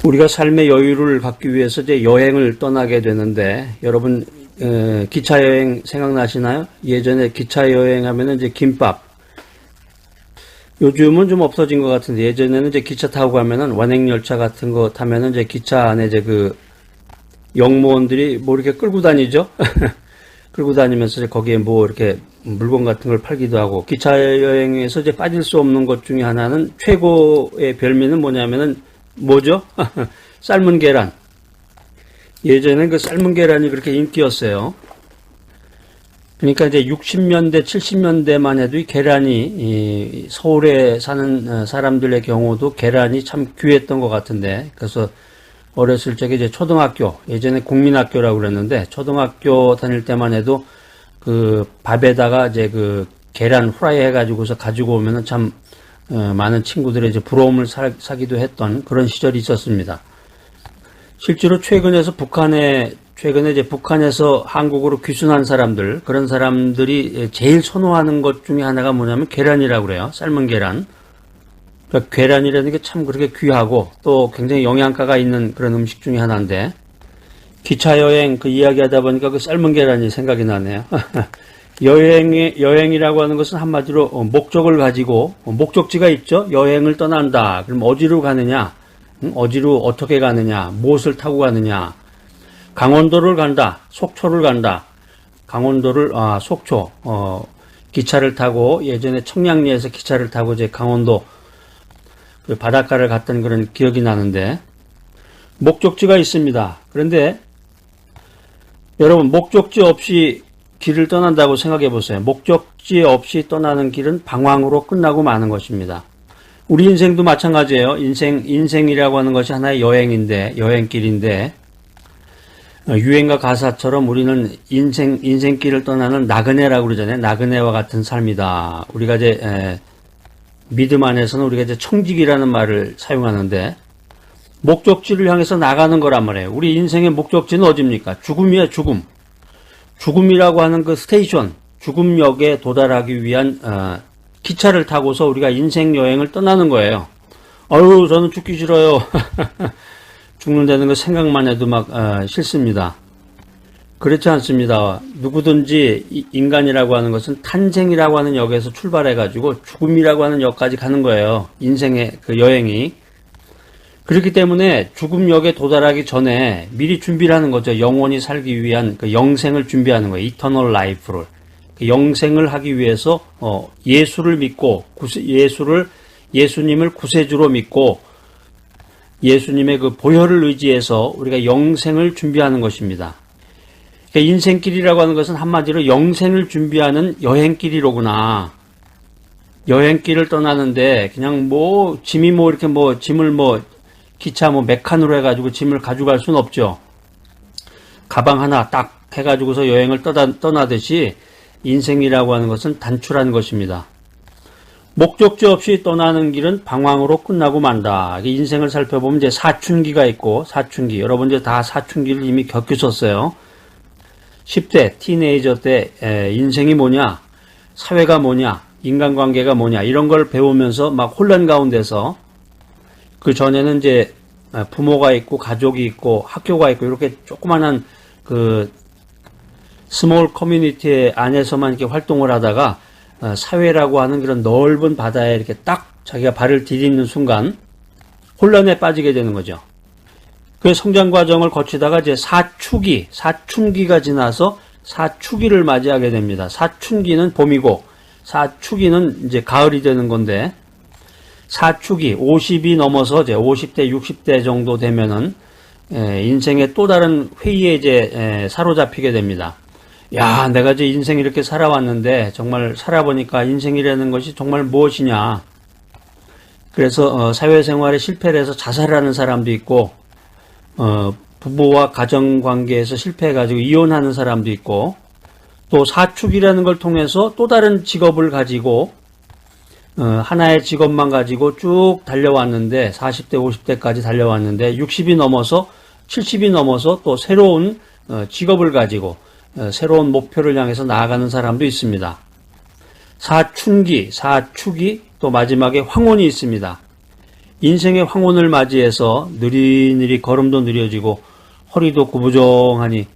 우리가 삶의 여유를 갖기 위해서 이제 여행을 떠나게 되는데, 여러분 기차 여행 생각나시나요? 예전에 기차 여행하면은 이제 김밥. 요즘은 좀 없어진 것 같은데, 예전에는 이제 기차 타고 가면은 완행열차 같은 거 타면은 이제 기차 안에 이제 그 영무원들이 뭐 이렇게 끌고 다니죠? 끌고 다니면서 이제 거기에 뭐 이렇게 물건 같은 걸 팔기도 하고, 기차 여행에서 이제 빠질 수 없는 것 중에 하나는, 최고의 별미는 뭐냐면은 뭐죠? 삶은 계란. 예전에 그 삶은 계란이 그렇게 인기였어요. 그러니까 이제 60년대, 70년대만 해도 이 계란이, 서울에 사는 사람들의 경우도 계란이 참 귀했던 것 같은데, 그래서 어렸을 적에 이제 초등학교, 예전에 국민학교라고 그랬는데, 초등학교 다닐 때만 해도 그 밥에다가 이제 그 계란 후라이 해가지고서 가지고 오면은 참 많은 친구들의 이제 부러움을 사기도 했던 그런 시절이 있었습니다. 실제로 최근에 이제 북한에서 한국으로 귀순한 사람들, 그런 사람들이 제일 선호하는 것 중에 하나가 뭐냐면 계란이라고 그래요. 삶은 계란. 그러니까 계란이라는 게 참 그렇게 귀하고 또 굉장히 영양가가 있는 그런 음식 중에 하나인데, 기차 여행 그 이야기 하다 보니까 그 삶은 계란이 생각이 나네요. 여행이라고 하는 것은 한마디로 목적을 가지고, 목적지가 있죠. 여행을 떠난다. 그럼 어디로 가느냐? 어디로 어떻게 가느냐? 무엇을 타고 가느냐? 강원도를 간다. 속초를 간다. 속초. 기차를 타고, 예전에 청량리에서 기차를 타고 이제 강원도 그 바닷가를 갔던 그런 기억이 나는데, 목적지가 있습니다. 그런데 여러분, 목적지 없이 길을 떠난다고 생각해 보세요. 목적지 없이 떠나는 길은 방황으로 끝나고 마는 것입니다. 우리 인생도 마찬가지예요. 인생이라고 하는 것이 하나의 여행길인데, 유행가 가사처럼 우리는 인생길을 떠나는 나그네라고 그러잖아요. 나그네와 같은 삶이다. 우리가 이제, 믿음 안에서는 우리가 이제 청직이라는 말을 사용하는데, 목적지를 향해서 나가는 거란 말이에요. 우리 인생의 목적지는 어디입니까? 죽음이에요, 죽음. 죽음이라고 하는 그 스테이션, 죽음역에 도달하기 위한 기차를 타고서 우리가 인생 여행을 떠나는 거예요. 아유, 저는 죽기 싫어요. 죽는다는 거 생각만 해도 막 싫습니다. 그렇지 않습니다. 누구든지 인간이라고 하는 것은 탄생이라고 하는 역에서 출발해가지고 죽음이라고 하는 역까지 가는 거예요. 인생의 그 여행이. 그렇기 때문에 죽음역에 도달하기 전에 미리 준비를 하는 거죠. 영원히 살기 위한 그 영생을 준비하는 거예요. 이터널 라이프를. 그 영생을 하기 위해서 예수를 믿고 예수님을 구세주로 믿고 예수님의 그 보혈을 의지해서 우리가 영생을 준비하는 것입니다. 그러니까 인생길이라고 하는 것은 한마디로 영생을 준비하는 여행길이로구나. 여행길을 떠나는데 그냥 짐을 기차 메칸으로 해가지고 짐을 가져갈 수는 없죠. 가방 하나 딱 해가지고서 여행을 떠나듯이 인생이라고 하는 것은 단출한 것입니다. 목적지 없이 떠나는 길은 방황으로 끝나고 만다. 인생을 살펴보면 이제 사춘기가 있고, 사춘기. 여러분 이제 다 사춘기를 이미 겪으셨어요. 10대, 티네이저 때 인생이 뭐냐, 사회가 뭐냐, 인간관계가 뭐냐, 이런 걸 배우면서 막 혼란 가운데서, 그 전에는 이제 부모가 있고 가족이 있고 학교가 있고 이렇게 조그만한 그 스몰 커뮤니티 안에서만 이렇게 활동을 하다가 사회라고 하는 그런 넓은 바다에 이렇게 딱 자기가 발을 디딛는 순간 혼란에 빠지게 되는 거죠. 그 성장 과정을 거치다가 이제 사춘기가 지나서 사추기를 맞이하게 됩니다. 사춘기는 봄이고 사추기는 이제 가을이 되는 건데, 사축이 50이 넘어서 이제 50대, 60대 정도 되면은 인생의 또 다른 회의에 이제 사로잡히게 됩니다. 야, 내가 이제 인생 이렇게 살아왔는데 정말 살아보니까 인생이라는 것이 정말 무엇이냐. 그래서 사회생활에 실패를 해서 자살하는 사람도 있고, 부부와 가정관계에서 실패해가지고 이혼하는 사람도 있고, 또 사축이라는 걸 통해서 또 다른 직업을 가지고 하나의 직업만 가지고 쭉 달려왔는데 40대, 50대까지 달려왔는데 60이 넘어서 70이 넘어서 또 새로운 직업을 가지고 새로운 목표를 향해서 나아가는 사람도 있습니다. 사춘기, 사축이 또 마지막에 황혼이 있습니다. 인생의 황혼을 맞이해서 느릿느릿 걸음도 느려지고 허리도 구부정하니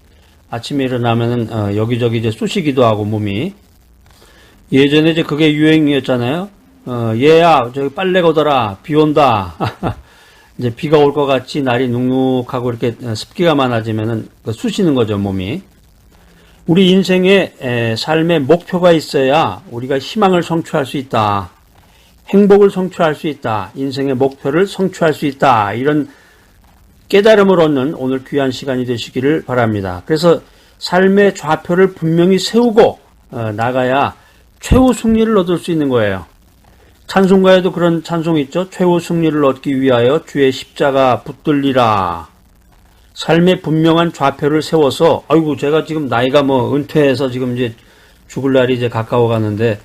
아침에 일어나면은 여기저기 이제 쑤시기도 하고 몸이. 예전에 이제 그게 유행이었잖아요. 얘야 저기 빨래 걷어라, 비 온다. 이제 비가 올 것 같이 날이 눅눅하고 이렇게 습기가 많아지면은 쑤시는 거죠, 몸이. 우리 인생의 삶의 목표가 있어야 우리가 희망을 성취할 수 있다. 행복을 성취할 수 있다. 인생의 목표를 성취할 수 있다. 이런 깨달음을 얻는 오늘 귀한 시간이 되시기를 바랍니다. 그래서 삶의 좌표를 분명히 세우고 나가야 최후 승리를 얻을 수 있는 거예요. 찬송가에도 그런 찬송이 있죠. 최후 승리를 얻기 위하여 주의 십자가 붙들리라. 삶의 분명한 좌표를 세워서, 아이고 제가 지금 나이가 은퇴해서 지금 이제 죽을 날이 이제 가까워 가는데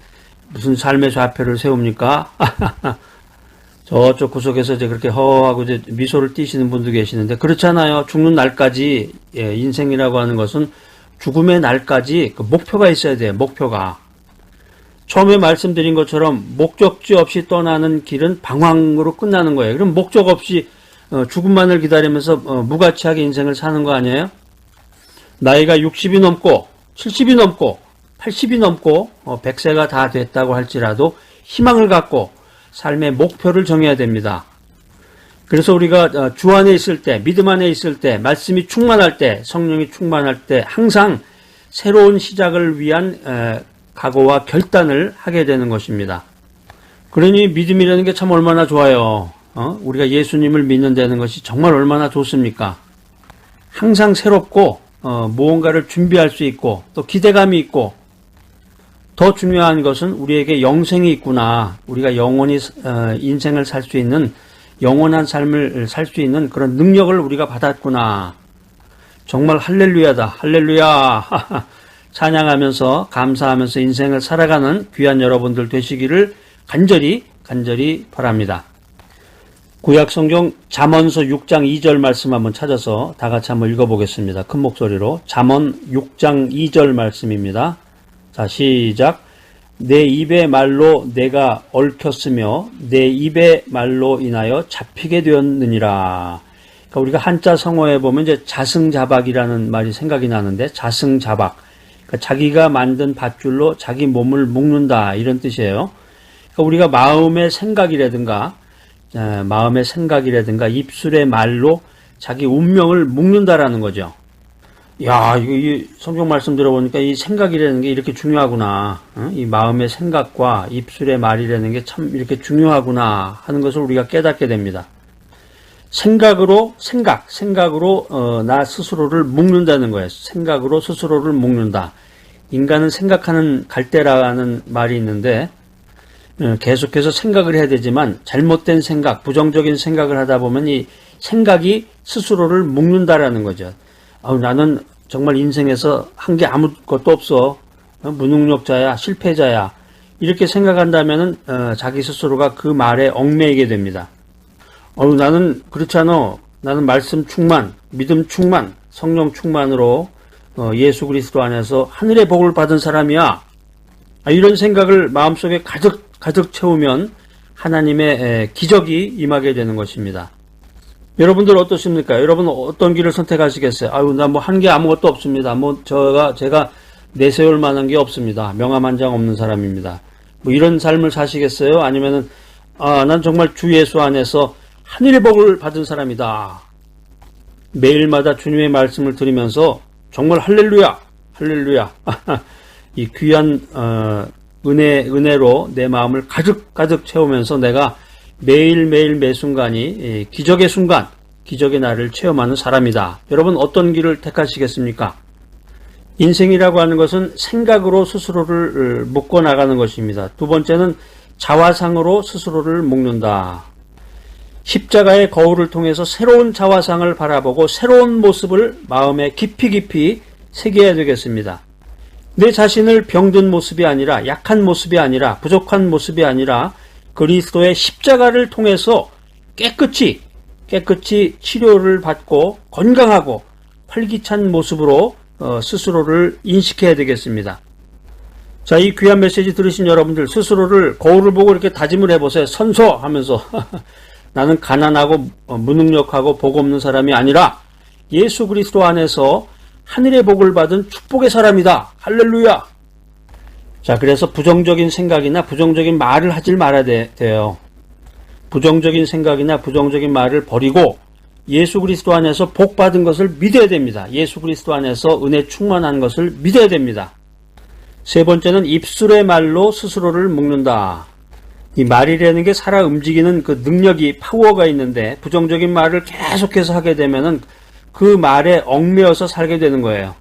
무슨 삶의 좌표를 세웁니까? 저쪽 구석에서 이제 그렇게 허하고 이제 미소를 띠시는 분도 계시는데, 그렇잖아요. 죽는 날까지, 인생이라고 하는 것은 죽음의 날까지 그 목표가 있어야 돼요. 목표가. 처음에 말씀드린 것처럼 목적지 없이 떠나는 길은 방황으로 끝나는 거예요. 그럼 목적 없이 죽음만을 기다리면서 무가치하게 인생을 사는 거 아니에요? 나이가 60이 넘고 70이 넘고 80이 넘고 100세가 다 됐다고 할지라도 희망을 갖고 삶의 목표를 정해야 됩니다. 그래서 우리가 주 안에 있을 때, 믿음 안에 있을 때, 말씀이 충만할 때, 성령이 충만할 때 항상 새로운 시작을 위한 각오와 결단을 하게 되는 것입니다. 그러니 믿음이라는 게 참 얼마나 좋아요. 우리가 예수님을 믿는다는 것이 정말 얼마나 좋습니까? 항상 새롭고 무언가를 준비할 수 있고 또 기대감이 있고, 더 중요한 것은 우리에게 영생이 있구나. 우리가 영원히 인생을 살 수 있는, 영원한 삶을 살 수 있는 그런 능력을 우리가 받았구나. 정말 할렐루야다. 할렐루야. 찬양하면서 감사하면서 인생을 살아가는 귀한 여러분들 되시기를 간절히 바랍니다. 구약성경 잠언서 6장 2절 말씀 한번 찾아서 다 같이 한번 읽어보겠습니다. 큰 목소리로. 잠언 6장 2절 말씀입니다. 자, 시작. 내 입의 말로 내가 얽혔으며 내 입의 말로 인하여 잡히게 되었느니라. 그러니까 우리가 한자 성어에 보면 이제 자승자박이라는 말이 생각이 나는데, 자승자박. 그러니까 자기가 만든 밧줄로 자기 몸을 묶는다, 이런 뜻이에요. 그러니까 우리가 마음의 생각이라든가 입술의 말로 자기 운명을 묶는다라는 거죠. 야, 이 성경 말씀 들어보니까 이 생각이라는 게 이렇게 중요하구나. 이 마음의 생각과 입술의 말이라는 게 참 이렇게 중요하구나 하는 것을 우리가 깨닫게 됩니다. 생각으로 나 스스로를 묶는다는 거예요. 생각으로 스스로를 묶는다. 인간은 생각하는 갈대라는 말이 있는데, 계속해서 생각을 해야 되지만 잘못된 생각, 부정적인 생각을 하다 보면 이 생각이 스스로를 묶는다라는 거죠. 나는 정말 인생에서 한 게 아무것도 없어. 무능력자야, 실패자야. 이렇게 생각한다면은 자기 스스로가 그 말에 얽매이게 됩니다. 나는 그렇지 않아. 나는 말씀 충만, 믿음 충만, 성령 충만으로 예수 그리스도 안에서 하늘의 복을 받은 사람이야. 이런 생각을 마음속에 가득 채우면 하나님의 기적이 임하게 되는 것입니다. 여러분들 어떠십니까? 여러분 어떤 길을 선택하시겠어요? 나 한 게 아무것도 없습니다. 제가 내세울 만한 게 없습니다. 명함 한 장 없는 사람입니다. 이런 삶을 사시겠어요? 아니면은, 난 정말 주 예수 안에서 하늘의 복을 받은 사람이다. 매일마다 주님의 말씀을 들으면서 정말 할렐루야, 할렐루야. 이 귀한, 은혜로 내 마음을 가득 채우면서 내가 매일매일 매 순간이 기적의 순간, 기적의 날을 체험하는 사람이다. 여러분 어떤 길을 택하시겠습니까? 인생이라고 하는 것은 생각으로 스스로를 묶어 나가는 것입니다. 두 번째는 자화상으로 스스로를 묶는다. 십자가의 거울을 통해서 새로운 자화상을 바라보고 새로운 모습을 마음에 깊이 새겨야 되겠습니다. 내 자신을 병든 모습이 아니라, 약한 모습이 아니라, 부족한 모습이 아니라 그리스도의 십자가를 통해서 깨끗이 치료를 받고 건강하고 활기찬 모습으로 스스로를 인식해야 되겠습니다. 자, 이 귀한 메시지 들으신 여러분들 스스로를 거울을 보고 이렇게 다짐을 해보세요. 선서 하면서 나는 가난하고 무능력하고 복 없는 사람이 아니라 예수 그리스도 안에서 하늘의 복을 받은 축복의 사람이다. 할렐루야. 자, 그래서 부정적인 생각이나 부정적인 말을 하질 말아야 돼요. 부정적인 생각이나 부정적인 말을 버리고 예수 그리스도 안에서 복 받은 것을 믿어야 됩니다. 예수 그리스도 안에서 은혜 충만한 것을 믿어야 됩니다. 세 번째는 입술의 말로 스스로를 묶는다. 이 말이라는 게 살아 움직이는 그 능력이 파워가 있는데 부정적인 말을 계속해서 하게 되면은 그 말에 얽매여서 살게 되는 거예요.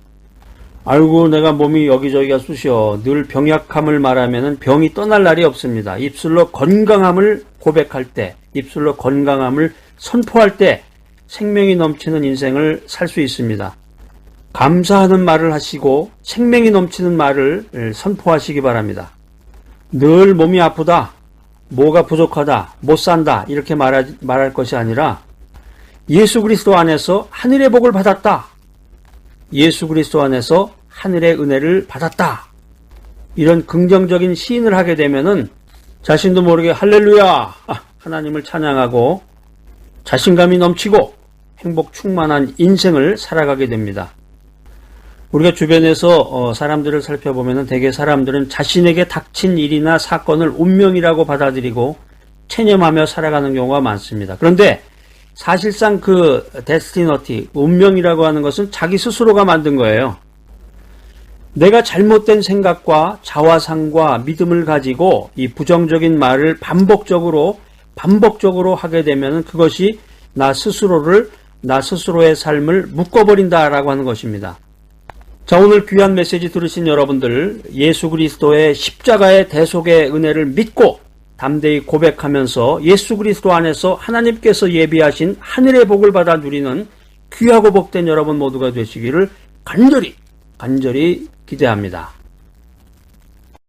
아이고 내가 몸이 여기저기가 쑤셔. 늘 병약함을 말하면은 병이 떠날 날이 없습니다. 입술로 건강함을 고백할 때, 입술로 건강함을 선포할 때 생명이 넘치는 인생을 살 수 있습니다. 감사하는 말을 하시고 생명이 넘치는 말을 선포하시기 바랍니다. 늘 몸이 아프다, 뭐가 부족하다, 못 산다 이렇게 말할 것이 아니라 예수 그리스도 안에서 하늘의 복을 받았다. 예수 그리스도 안에서 하늘의 은혜를 받았다. 이런 긍정적인 시인을 하게 되면은 자신도 모르게 할렐루야 하나님을 찬양하고 자신감이 넘치고 행복 충만한 인생을 살아가게 됩니다. 우리가 주변에서 사람들을 살펴보면 대개 사람들은 자신에게 닥친 일이나 사건을 운명이라고 받아들이고 체념하며 살아가는 경우가 많습니다. 그런데 사실상 그 데스티너티, 운명이라고 하는 것은 자기 스스로가 만든 거예요. 내가 잘못된 생각과 자화상과 믿음을 가지고 이 부정적인 말을 반복적으로 하게 되면 그것이 나 스스로의 삶을 묶어버린다라고 하는 것입니다. 자, 오늘 귀한 메시지 들으신 여러분들, 예수 그리스도의 십자가의 대속의 은혜를 믿고 담대히 고백하면서 예수 그리스도 안에서 하나님께서 예비하신 하늘의 복을 받아 누리는 귀하고 복된 여러분 모두가 되시기를 간절히 기대합니다.